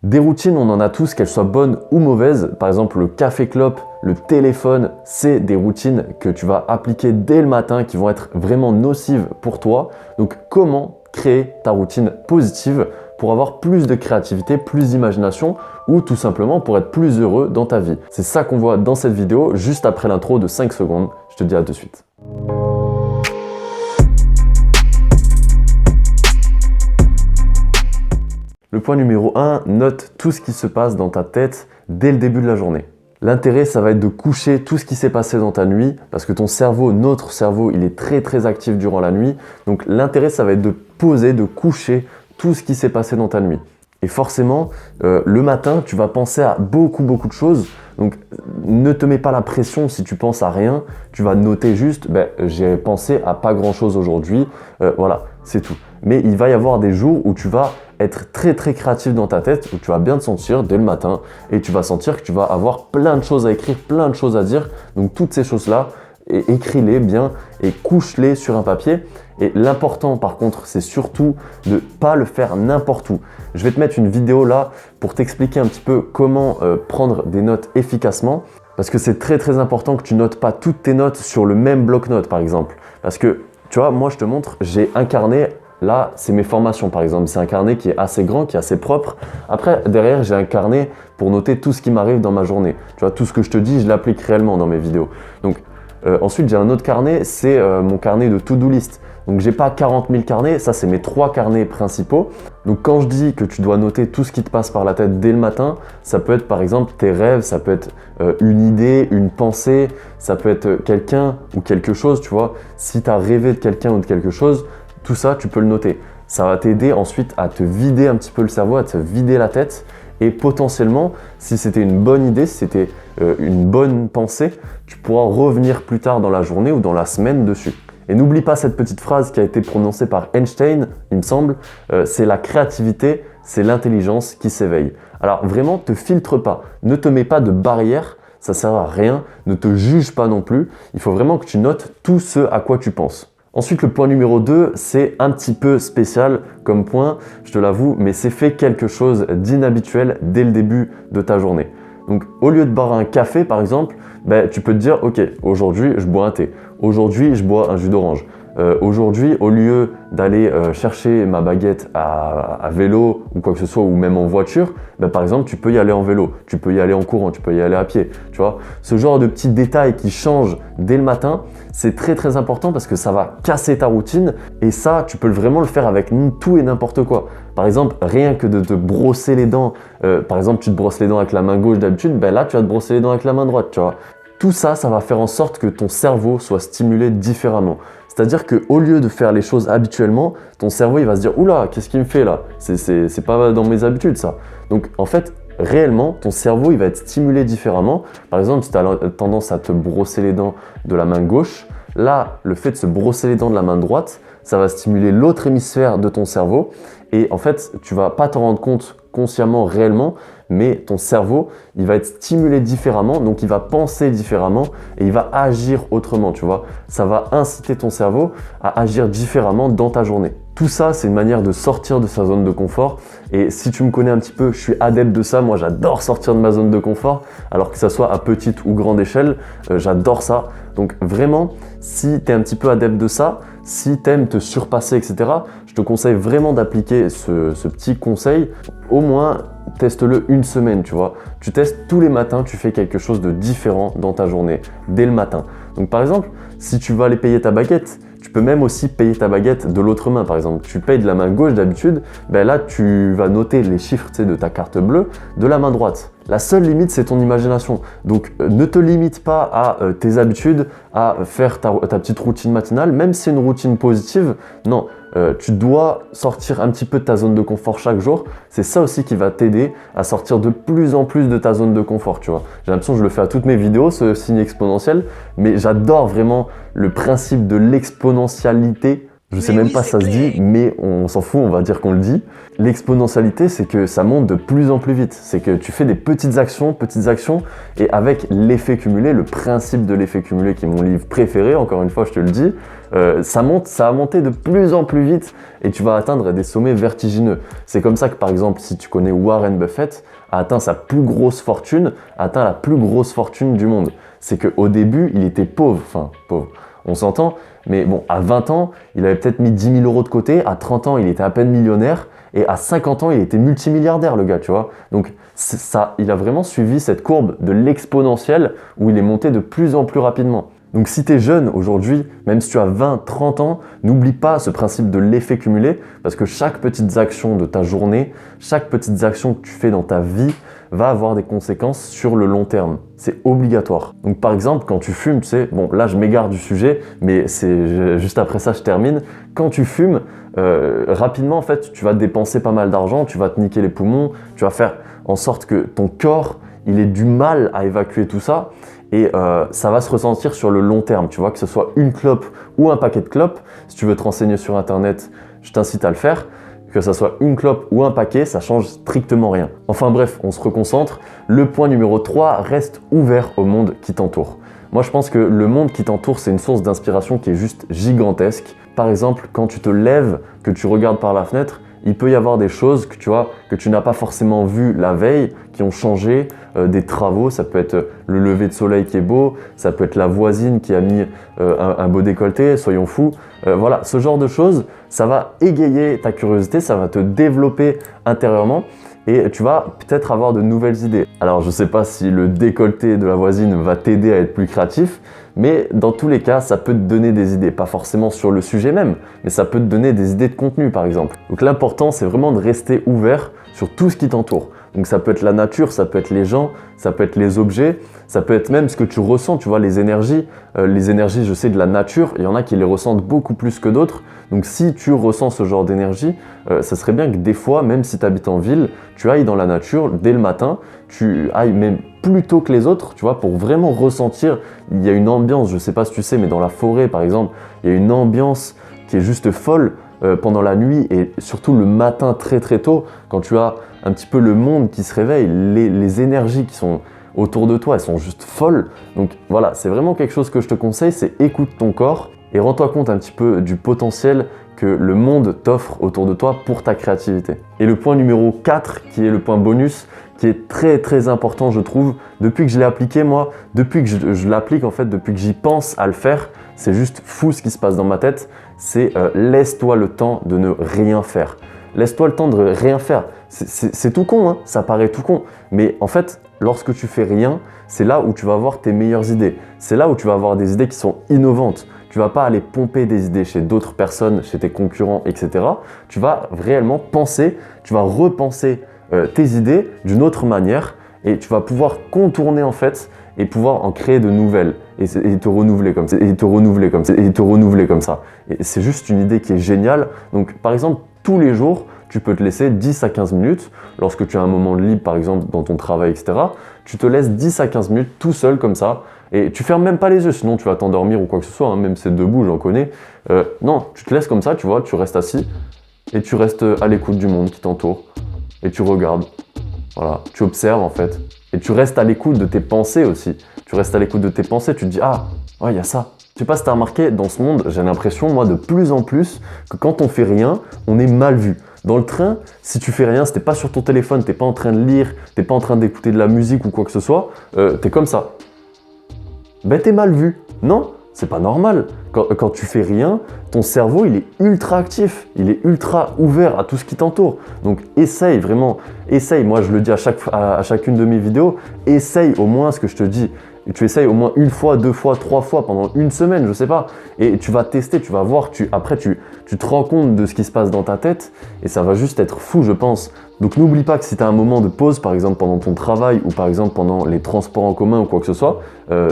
Des routines, on en a tous, qu'elles soient bonnes ou mauvaises. Par exemple, le café clope, le téléphone, c'est des routines que tu vas appliquer dès le matin qui vont être vraiment nocives pour toi. Donc, comment créer ta routine positive pour avoir plus de créativité, plus d'imagination ou tout simplement pour être plus heureux dans ta vie? C'est ça qu'on voit dans cette vidéo juste après l'intro de 5 secondes. Je te dis à de suite. Le point numéro 1, note tout ce qui se passe dans ta tête dès le début de la journée. L'intérêt, ça va être de coucher tout ce qui s'est passé dans ta nuit parce que ton cerveau, notre cerveau, il est très actif durant la nuit. Donc l'intérêt, ça va être de poser, de coucher tout ce qui s'est passé dans ta nuit. Et forcément, le matin, tu vas penser à beaucoup de choses. Donc ne te mets pas la pression si tu penses à rien. Tu vas noter juste, j'ai pensé à pas grand chose aujourd'hui. Voilà, c'est tout. Mais il va y avoir des jours où tu vas être très créatif dans ta tête, où tu vas bien te sentir dès le matin et tu vas sentir que tu vas avoir plein de choses à écrire, plein de choses à dire. Donc toutes ces choses-là, écris-les bien et couche-les sur un papier. Et l'important par contre, c'est surtout de ne pas le faire n'importe où. Je vais te mettre une vidéo là pour t'expliquer un petit peu comment prendre des notes efficacement. Parce que c'est très important que tu notes pas toutes tes notes sur le même bloc-notes par exemple. Parce que tu vois, moi je te montre, j'ai un carnet. Là, c'est mes formations par exemple. C'est un carnet qui est assez grand, qui est assez propre. Après, derrière, j'ai un carnet pour noter tout ce qui m'arrive dans ma journée. Tu vois, tout ce que je te dis, je l'applique réellement dans mes vidéos. Donc, ensuite, j'ai un autre carnet, c'est mon carnet de to-do list. Donc, j'ai pas 40 000 carnets. Ça, c'est mes 3 carnets principaux. Donc, quand je dis que tu dois noter tout ce qui te passe par la tête dès le matin, ça peut être par exemple tes rêves, ça peut être une idée, une pensée, ça peut être quelqu'un ou quelque chose, tu vois. Si tu as rêvé de quelqu'un ou de quelque chose, tout ça, tu peux le noter. Ça va t'aider ensuite à te vider un petit peu le cerveau, à te vider la tête. Et potentiellement, si c'était une bonne idée, si c'était une bonne pensée, tu pourras revenir plus tard dans la journée ou dans la semaine dessus. Et n'oublie pas cette petite phrase qui a été prononcée par Einstein, il me semble, c'est la créativité, c'est l'intelligence qui s'éveille. Alors vraiment, te filtre pas, ne te mets pas de barrière, ça sert à rien, ne te juge pas non plus. Il faut vraiment que tu notes tout ce à quoi tu penses. Ensuite, le point numéro 2, c'est un petit peu spécial comme point, je te l'avoue, mais c'est fait quelque chose d'inhabituel dès le début de ta journée. Donc, au lieu de boire un café, par exemple, tu peux te dire, ok, aujourd'hui, je bois un thé. Aujourd'hui, je bois un jus d'orange. Aujourd'hui, au lieu d'aller chercher ma baguette à vélo ou quoi que ce soit, ou même en voiture, par exemple, tu peux y aller en vélo, tu peux y aller en courant, tu peux y aller à pied. Tu vois, ce genre de petits détails qui changent dès le matin, c'est très important parce que ça va casser ta routine et ça, tu peux vraiment le faire avec tout et n'importe quoi. Par exemple, rien que de te brosser les dents, par exemple, tu te brosses les dents avec la main gauche d'habitude, là, tu vas te brosser les dents avec la main droite, tu vois. Tout ça, ça va faire en sorte que ton cerveau soit stimulé différemment. C'est-à-dire qu'au lieu de faire les choses habituellement, ton cerveau il va se dire « Oula, qu'est-ce qu'il me fait là? C'est pas dans mes habitudes ça. » Donc en fait, réellement, ton cerveau il va être stimulé différemment. Par exemple, si tu as tendance à te brosser les dents de la main gauche, là, le fait de se brosser les dents de la main droite, ça va stimuler l'autre hémisphère de ton cerveau. Et en fait, tu vas pas t'en rendre compte consciemment, réellement, mais ton cerveau, il va être stimulé différemment, donc il va penser différemment et il va agir autrement, tu vois. Ça va inciter ton cerveau à agir différemment dans ta journée. Tout ça, c'est une manière de sortir de sa zone de confort. Et si tu me connais un petit peu, je suis adepte de ça. Moi, j'adore sortir de ma zone de confort, alors que ça soit à petite ou grande échelle, j'adore ça. Donc vraiment, si tu es un petit peu adepte de ça, si tu aimes te surpasser, etc., je te conseille vraiment d'appliquer ce petit conseil. Au moins, teste-le une semaine, tu vois. Tu testes tous les matins, tu fais quelque chose de différent dans ta journée, dès le matin. Donc par exemple, si tu vas aller payer ta baguette, tu peux même aussi payer ta baguette de l'autre main, par exemple. Tu payes de la main gauche d'habitude, là tu vas noter les chiffres de ta carte bleue de la main droite. La seule limite, c'est ton imagination. Donc ne te limite pas à tes habitudes, à faire ta petite routine matinale, même si c'est une routine positive. Non, tu dois sortir un petit peu de ta zone de confort chaque jour. C'est ça aussi qui va t'aider à sortir de plus en plus de ta zone de confort, tu vois. J'ai l'impression que je le fais à toutes mes vidéos, ce signe exponentiel, mais j'adore vraiment le principe de l'exponentialité Je sais même pas si ça se dit, mais on s'en fout, on va dire qu'on le dit. L'exponentialité, c'est que ça monte de plus en plus vite. C'est que tu fais des petites actions, et avec l'effet cumulé, le principe de l'effet cumulé, qui est mon livre préféré, encore une fois, je te le dis, ça va monter de plus en plus vite et tu vas atteindre des sommets vertigineux. C'est comme ça que, par exemple, si tu connais Warren Buffett, a atteint sa plus grosse fortune, a atteint la plus grosse fortune du monde. C'est qu'au début, il était pauvre, on s'entend, mais bon, à 20 ans, il avait peut-être mis 10 000 euros de côté, à 30 ans, il était à peine millionnaire, et à 50 ans, il était multimilliardaire, le gars, tu vois. Donc, ça, il a vraiment suivi cette courbe de l'exponentielle où il est monté de plus en plus rapidement. Donc, si tu es jeune aujourd'hui, même si tu as 20, 30 ans, n'oublie pas ce principe de l'effet cumulé, parce que chaque petite action de ta journée, chaque petite action que tu fais dans ta vie, va avoir des conséquences sur le long terme. C'est obligatoire. Donc par exemple, quand tu fumes, tu sais, bon là je m'égare du sujet, mais juste après ça je termine. Quand tu fumes, rapidement en fait, tu vas dépenser pas mal d'argent, tu vas te niquer les poumons, tu vas faire en sorte que ton corps, il ait du mal à évacuer tout ça. Et ça va se ressentir sur le long terme, tu vois, que ce soit une clope ou un paquet de clopes. Si tu veux te renseigner sur internet, je t'incite à le faire. Que ça soit une clope ou un paquet, ça change strictement rien. Enfin bref, on se reconcentre. Le point numéro 3, reste ouvert au monde qui t'entoure. Moi je pense que le monde qui t'entoure, c'est une source d'inspiration qui est juste gigantesque. Par exemple, quand tu te lèves, que tu regardes par la fenêtre, il peut y avoir des choses que tu n'as pas forcément vues la veille, qui ont changé, des travaux, ça peut être le lever de soleil qui est beau, ça peut être la voisine qui a mis un beau décolleté, soyons fous. Voilà, ce genre de choses, ça va égayer ta curiosité, ça va te développer intérieurement et tu vas peut-être avoir de nouvelles idées. Alors je sais pas si le décolleté de la voisine va t'aider à être plus créatif, mais dans tous les cas, ça peut te donner des idées, pas forcément sur le sujet même, mais ça peut te donner des idées de contenu par exemple. Donc l'important, c'est vraiment de rester ouvert sur tout ce qui t'entoure. Donc ça peut être la nature, ça peut être les gens, ça peut être les objets, ça peut être même ce que tu ressens, tu vois, les énergies. Les énergies, je sais, de la nature, il y en a qui les ressentent beaucoup plus que d'autres. Donc si tu ressens ce genre d'énergie, ça serait bien que des fois, même si tu habites en ville, tu ailles dans la nature dès le matin, tu ailles même plus tôt que les autres, tu vois, pour vraiment ressentir. Il y a une ambiance, je sais pas si tu sais, mais dans la forêt par exemple, il y a une ambiance qui est juste folle pendant la nuit et surtout le matin très très tôt, quand tu as un petit peu le monde qui se réveille, les énergies qui sont autour de toi, elles sont juste folles. Donc voilà, c'est vraiment quelque chose que je te conseille, c'est écoute ton corps et rends-toi compte un petit peu du potentiel que le monde t'offre autour de toi pour ta créativité. Et le point numéro 4, qui est le point bonus, qui est très très important je trouve, depuis que je l'ai appliqué moi, depuis que je l'applique en fait, depuis que j'y pense à le faire, c'est juste fou ce qui se passe dans ma tête, c'est laisse-toi le temps de ne rien faire. Laisse-toi le temps de rien faire. C'est tout con, hein, ça paraît tout con. Mais en fait, lorsque tu fais rien, c'est là où tu vas avoir tes meilleures idées. C'est là où tu vas avoir des idées qui sont innovantes. Tu vas pas aller pomper des idées chez d'autres personnes, chez tes concurrents, etc. Tu vas réellement penser, tu vas repenser tes idées d'une autre manière et tu vas pouvoir contourner en fait et pouvoir en créer de nouvelles et te renouveler comme ça, et te renouveler comme ça, et te renouveler comme ça. Et c'est juste une idée qui est géniale. Donc par exemple, tous les jours, tu peux te laisser 10 à 15 minutes, lorsque tu as un moment de libre par exemple dans ton travail, etc. Tu te laisses 10 à 15 minutes tout seul comme ça, et tu fermes même pas les yeux, sinon tu vas t'endormir ou quoi que ce soit, hein, même si c'est debout, j'en connais. Non, tu te laisses comme ça, tu vois, tu restes assis, et tu restes à l'écoute du monde qui t'entoure, et tu regardes, voilà, tu observes en fait, et tu restes à l'écoute de tes pensées aussi. Tu restes à l'écoute de tes pensées, tu te dis « Ah, ouais, il y a ça ». Je sais pas si tu as remarqué, dans ce monde, j'ai l'impression, moi, de plus en plus, que quand on fait rien, on est mal vu. Dans le train, si tu fais rien, si t'es pas sur ton téléphone, t'es pas en train de lire, t'es pas en train d'écouter de la musique ou quoi que ce soit, t'es comme ça. Ben t'es mal vu. Non, c'est pas normal. Quand tu fais rien, ton cerveau il est ultra actif, il est ultra ouvert à tout ce qui t'entoure. Donc essaye vraiment, essaye. Moi je le dis à chacune de mes vidéos, essaye au moins ce que je te dis. Et tu essayes au moins une fois, deux fois, trois fois pendant une semaine, je sais pas. Et tu vas tester, tu vas voir, après tu te rends compte de ce qui se passe dans ta tête et ça va juste être fou, je pense. Donc n'oublie pas que si tu as un moment de pause, par exemple pendant ton travail ou par exemple pendant les transports en commun ou quoi que ce soit,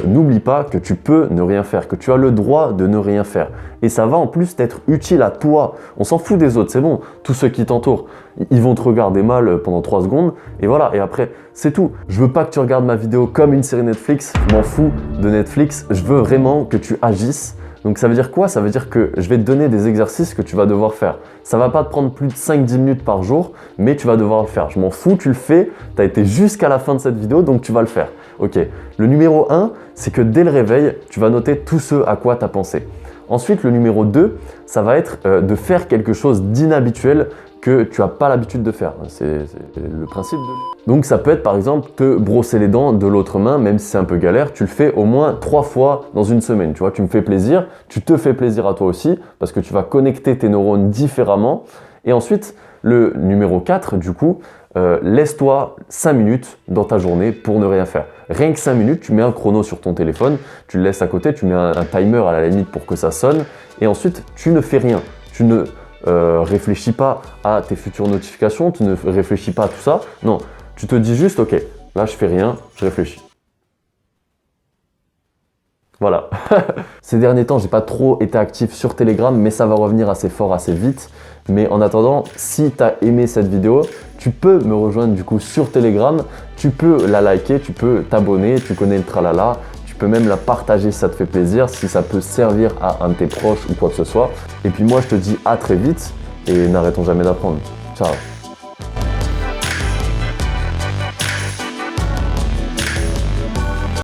n'oublie pas que tu peux ne rien faire, que tu as le droit de ne rien faire. Et ça va en plus t'être utile à toi. On s'en fout des autres, c'est bon. Tous ceux qui t'entourent, ils vont te regarder mal pendant 3 secondes et voilà. Et après, c'est tout. Je veux pas que tu regardes ma vidéo comme une série Netflix, je m'en fous de Netflix. Je veux vraiment que tu agisses. Donc ça veut dire quoi? Ça veut dire que je vais te donner des exercices que tu vas devoir faire. Ça va pas te prendre plus de 5-10 minutes par jour, mais tu vas devoir le faire. Je m'en fous, tu le fais, tu as été jusqu'à la fin de cette vidéo, donc tu vas le faire. Ok, le numéro 1, c'est que dès le réveil, tu vas noter tout ce à quoi tu as pensé. Ensuite, le numéro 2, ça va être de faire quelque chose d'inhabituel que tu n'as pas l'habitude de faire. C'est le principe de... Donc ça peut être par exemple te brosser les dents de l'autre main, même si c'est un peu galère, tu le fais au moins 3 fois dans une semaine. Tu vois, tu me fais plaisir, tu te fais plaisir à toi aussi, parce que tu vas connecter tes neurones différemment. Et ensuite, le numéro 4, du coup, laisse-toi 5 minutes dans ta journée pour ne rien faire. Rien que 5 minutes, tu mets un chrono sur ton téléphone, tu le laisses à côté, tu mets un timer à la limite pour que ça sonne, et ensuite, tu ne fais rien. Tu ne réfléchis pas à tes futures notifications, tu ne réfléchis pas à tout ça. Non, tu te dis juste, ok, là je fais rien, je réfléchis. Voilà. Ces derniers temps, j'ai pas trop été actif sur Telegram, mais ça va revenir assez fort, assez vite. Mais en attendant, si tu as aimé cette vidéo, tu peux me rejoindre du coup sur Telegram, tu peux la liker, tu peux t'abonner, tu connais le tralala, tu peux même la partager si ça te fait plaisir, si ça peut servir à un de tes proches ou quoi que ce soit. Et puis moi, je te dis à très vite et n'arrêtons jamais d'apprendre. Ciao.